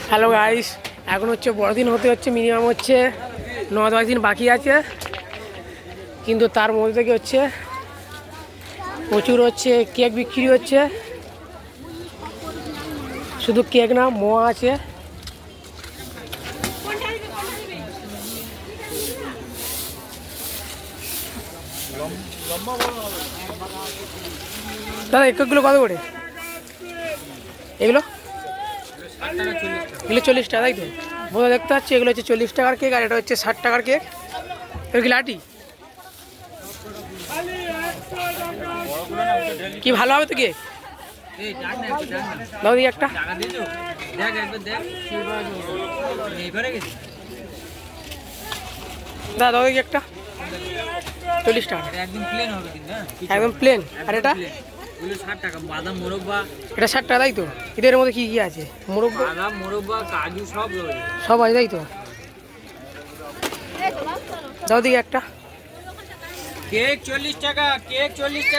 Hello guys, এখন হচ্ছে বড়দিন হতে হচ্ছে মিনিমাম হচ্ছে 9-10 দিন বাকি আছে, কিন্তু তার মধ্যে থেকে হচ্ছে প্রচুর হচ্ছে কেক বিক্রি হচ্ছে। শুধু কেক না, মোয়া আছে। দাদা এই কেকগুলো কত করে? এগুলো 40 টাকা, তাই তো? বোধহয় দেখতে পাচ্ছি এগুলো হচ্ছে 40 টাকার কেক, আর এটা হচ্ছে 60 টাকার কেক। এগুলো কি লাটি? কি ভালো হবে তো কেক? দাও দিই একটা। দাদা দাও দিই একটা। 40 টাকা একদম প্লেন। আর এটা 60 টাকা। বাদাম মোরব্বা, এটা 60 টাকা, তাই তো? এদের মধ্যে কি কি আছে? মোরব্বা, বাদাম মোরব্বা, কাজু সব রয়েছে। সব আছে, তাই তো? দাও দিই একটা। কেক 40 টাকা, কেক 40 টাকা।